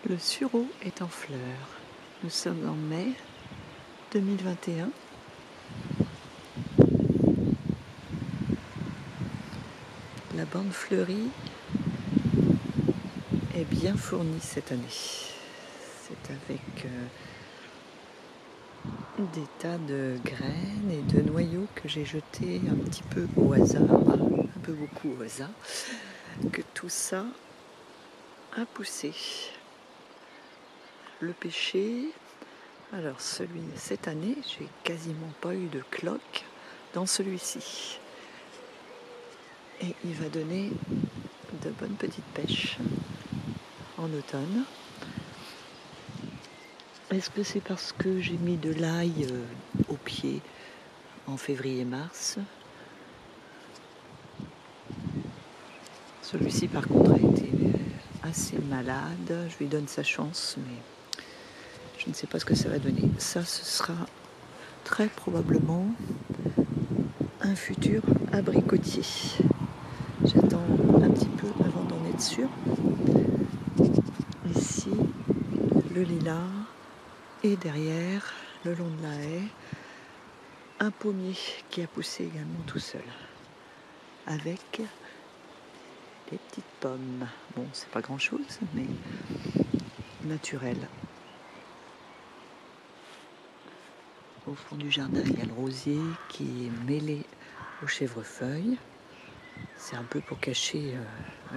Le sureau est en fleurs. Nous sommes en mai 2021. La bande fleurie est bien fournie cette année. C'est avec des tas de graines et de noyaux que j'ai jetés un petit peu au hasard, un peu beaucoup au hasard, que tout ça a poussé. Le pêcher, alors cette année, j'ai quasiment pas eu de cloques dans celui-ci. Et il va donner de bonnes petites pêches en automne. Est-ce que c'est parce que j'ai mis de l'ail au pied en février-mars? Celui-ci par contre a été assez malade. Je lui donne sa chance, mais je ne sais pas ce que ça va donner. Ça, ce sera très probablement un futur abricotier. J'attends un petit peu avant d'en être sûre. Ici, le lilas, et derrière, le long de la haie, un pommier qui a poussé également tout seul, avec des petites pommes. Bon, c'est pas grand-chose, mais naturel. Au fond du jardin, il y a le rosier qui est mêlé au chèvrefeuille. C'est un peu pour cacher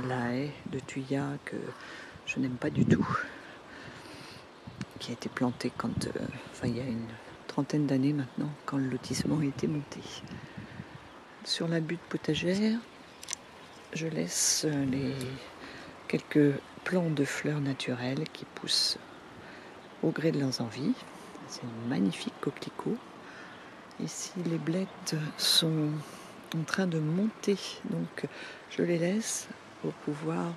la haie de thuya que je n'aime pas du tout, qui a été plantée il y a une trentaine d'années maintenant, quand le lotissement a été monté. Sur la butte potagère, je laisse les quelques plants de fleurs naturelles qui poussent au gré de leurs envies. C'est un magnifique coquelicot. Ici, les blettes sont en train de monter, donc je les laisse pour pouvoir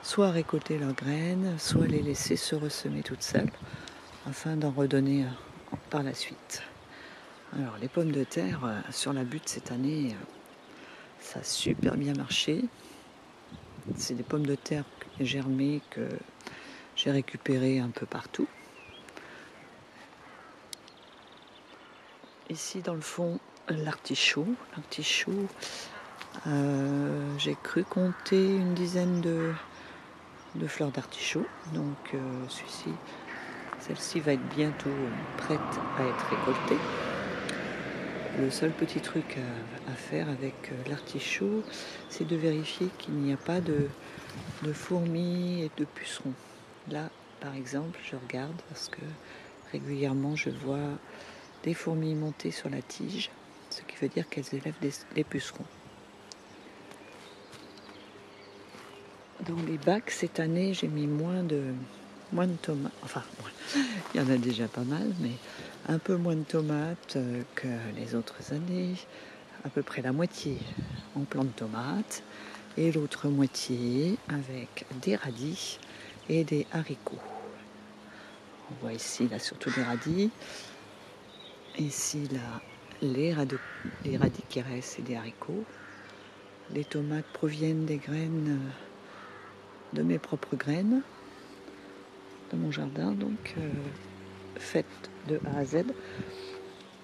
soit récolter leurs graines, soit les laisser se ressemer toutes seules, afin d'en redonner par la suite. Alors, les pommes de terre sur la butte cette année, ça a super bien marché. C'est des pommes de terre germées que j'ai récupérées un peu partout. Ici, dans le fond, l'artichaut. L'artichaut, j'ai cru compter une dizaine de fleurs d'artichaut. Donc, celle-ci va être bientôt prête à être récoltée. Le seul petit truc à faire avec l'artichaut, c'est de vérifier qu'il n'y a pas de fourmis et de pucerons. Là, par exemple, je regarde parce que régulièrement, je vois des fourmis monter sur la tige, ce qui veut dire qu'elles élèvent des pucerons. Dans les bacs, cette année, j'ai mis moins de tomates. Enfin, il y en a déjà pas mal, mais un peu moins de tomates que les autres années. À peu près la moitié en plants de tomates et l'autre moitié avec des radis et des haricots. On voit ici, là, surtout des radis. Ici, là, les radis qui restent et des haricots. Les tomates proviennent des graines, de mes propres graines, de mon jardin, donc faites de A à Z.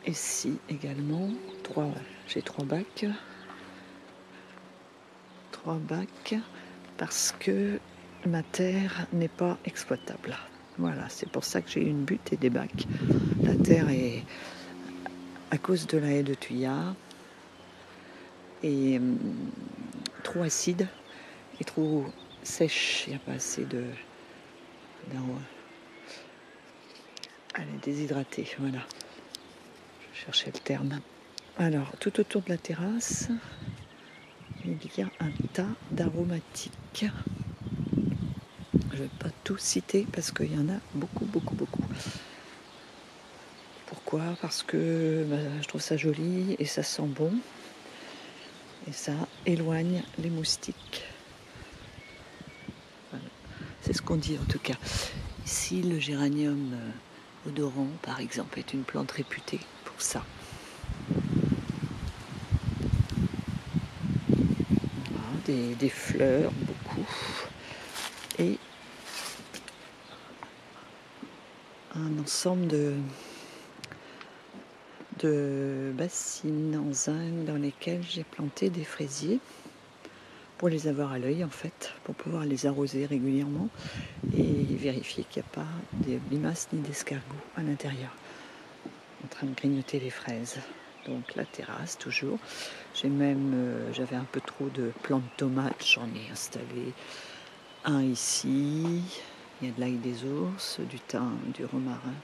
Ici également, j'ai 3 bacs. 3 bacs parce que ma terre n'est pas exploitable. Voilà, c'est pour ça que j'ai une butte et des bacs. La terre est, à cause de la haie de thuya, et trop acide et trop sèche. Il n'y a pas assez d'eau. Elle est déshydratée, voilà. Je cherchais le terme. Alors, tout autour de la terrasse, il y a un tas d'aromatiques. Je ne vais pas tout citer parce qu'il y en a beaucoup, beaucoup, beaucoup. Pourquoi ? Parce que je trouve ça joli et ça sent bon. Et ça éloigne les moustiques. Voilà. C'est ce qu'on dit en tout cas. Ici, le géranium odorant, par exemple, est une plante réputée pour ça. Voilà, des fleurs, beaucoup. Et un ensemble de bassines en zinc dans lesquelles j'ai planté des fraisiers pour les avoir à l'œil en fait, pour pouvoir les arroser régulièrement et vérifier qu'il n'y a pas de limaces ni d'escargots à l'intérieur en train de grignoter les fraises. Donc la terrasse toujours. J'avais un peu trop de plants de tomates, j'en ai installé un ici. Il y a de l'ail des ours, du thym, du romarin,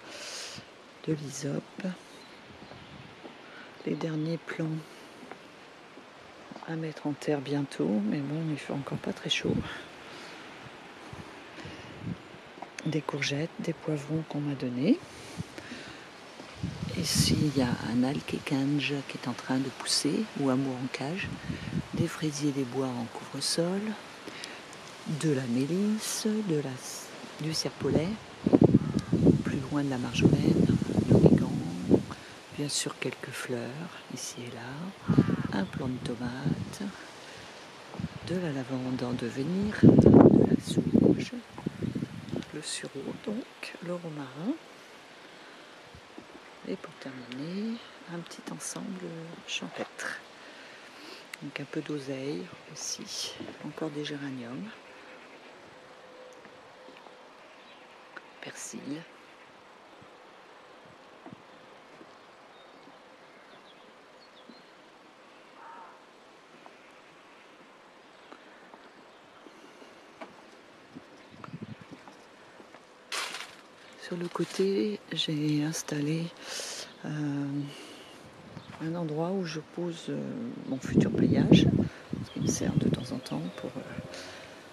de l'hysope. Les derniers plants à mettre en terre bientôt, mais bon, il fait encore pas très chaud. Des courgettes, des poivrons qu'on m'a donnés. Ici, il y a un alkécange qui est en train de pousser, ou amour en cage, des fraisiers des bois en couvre-sol, de la mélisse, du serpolet, plus loin de la marjolaine, l'origan, bien sûr quelques fleurs, ici et là, un plant de tomate, de la lavande en devenir, de la sauge, le sureau donc, le romarin, et pour terminer, un petit ensemble champêtre. Donc un peu d'oseille aussi, encore des géraniums, persil. Sur le côté, j'ai installé un endroit où je pose mon futur paillage, ce qui me sert de temps en temps pour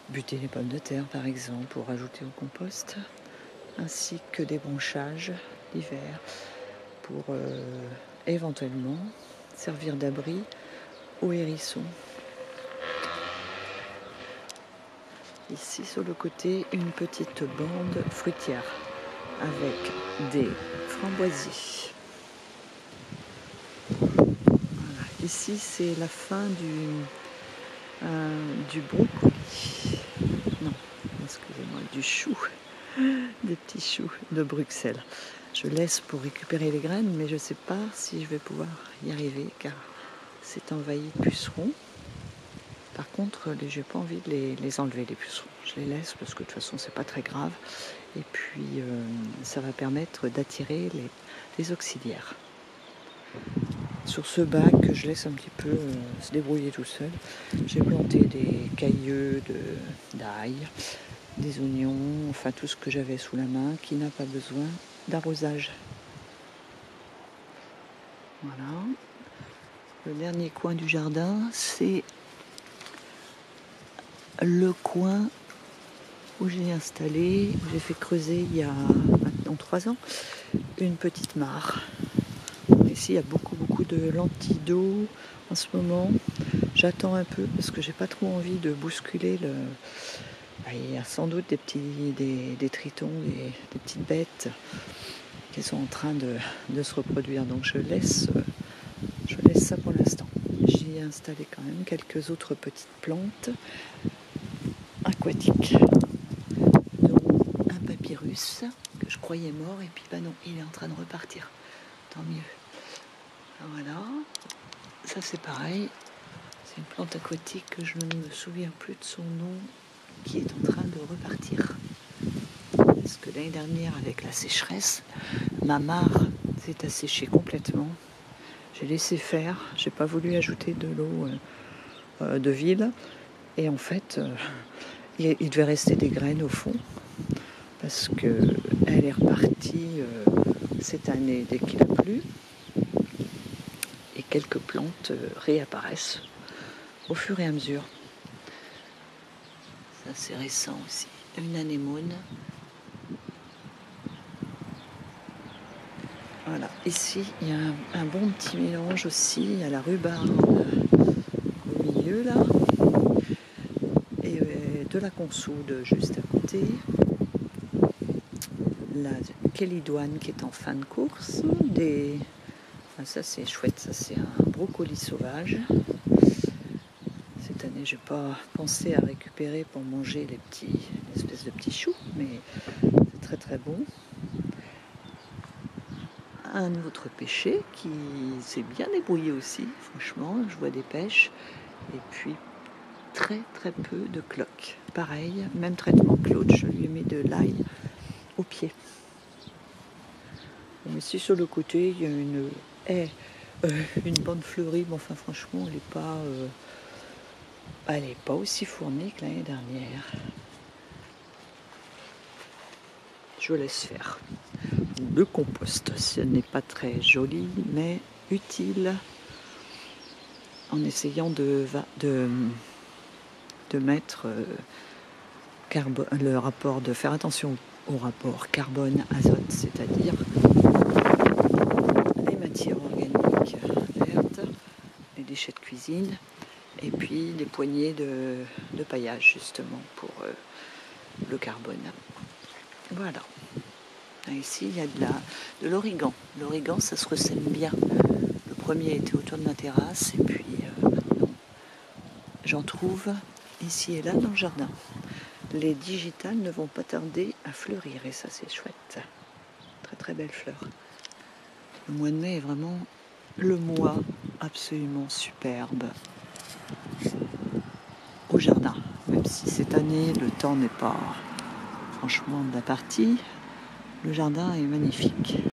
buter les pommes de terre par exemple, pour rajouter au compost, ainsi que des branchages l'hiver pour éventuellement servir d'abri aux hérissons. Ici sur le côté, une petite bande fruitière avec des framboisiers. Voilà. Ici c'est la fin du brocoli. Non, excusez-moi, du chou. Des petits choux de Bruxelles. Je laisse pour récupérer les graines, mais je ne sais pas si je vais pouvoir y arriver car c'est envahi de pucerons. Par contre, je n'ai pas envie de les enlever, les pucerons. Je les laisse parce que de toute façon, c'est pas très grave. Et puis, ça va permettre d'attirer les auxiliaires. Sur ce bac, je laisse un petit peu se débrouiller tout seul. J'ai planté des cailleux d'ail, des oignons, enfin tout ce que j'avais sous la main qui n'a pas besoin d'arrosage. Voilà. Le dernier coin du jardin, c'est le coin où j'ai installé, où j'ai fait creuser il y a maintenant 3 ans, une petite mare. Ici, il y a beaucoup de lentilles d'eau en ce moment. J'attends un peu parce que j'ai pas trop envie de bousculer le... Il y a sans doute des tritons, des petites bêtes qui sont en train de se reproduire. Donc je laisse ça pour l'instant. J'y ai installé quand même quelques autres petites plantes aquatiques, dont un papyrus que je croyais mort et puis non, il est en train de repartir. Tant mieux. Voilà. Ça c'est pareil. C'est une plante aquatique que je ne me souviens plus de son nom qui est en train de repartir. Parce que l'année dernière, avec la sécheresse, ma mare s'est asséchée complètement. J'ai laissé faire, j'ai pas voulu ajouter de l'eau de ville. Et en fait, il devait rester des graines au fond. Parce qu'elle est repartie cette année dès qu'il a plu. Et quelques plantes réapparaissent au fur et à mesure. Ça c'est récent aussi. Une anémone. Voilà, ici il y a un bon petit mélange aussi, il y a la rhubarbe au milieu là, et de la consoude juste à côté, la kélidoine qui est en fin de course, ça c'est chouette, ça c'est un brocoli sauvage. Cette année j'ai pas pensé à récupérer pour manger les espèces de petits choux, mais c'est très très bon. un autre pêcher qui s'est bien débrouillé aussi, franchement, je vois des pêches, et puis très très peu de cloques. Pareil, même traitement que l'autre, je lui ai mis de l'ail au pied. Bon, ici sur le côté, il y a une haie, une bande fleurie, mais enfin franchement, elle n'est pas aussi fournie que l'année dernière. Je laisse faire. Le compost, ce n'est pas très joli, mais utile en essayant de mettre le rapport, de faire attention au rapport carbone-azote, c'est-à-dire les matières organiques vertes, les déchets de cuisine, et puis des poignées de paillage justement pour le carbone. Voilà. Ici, il y a de l'origan. L'origan, ça se ressème bien. Le premier était autour de ma terrasse, et puis maintenant, j'en trouve ici et là dans le jardin. Les digitales ne vont pas tarder à fleurir, et ça, c'est chouette. Très très belle fleur. Le mois de mai est vraiment le mois absolument superbe au jardin. Même si cette année, le temps n'est pas franchement de la partie, le jardin est magnifique.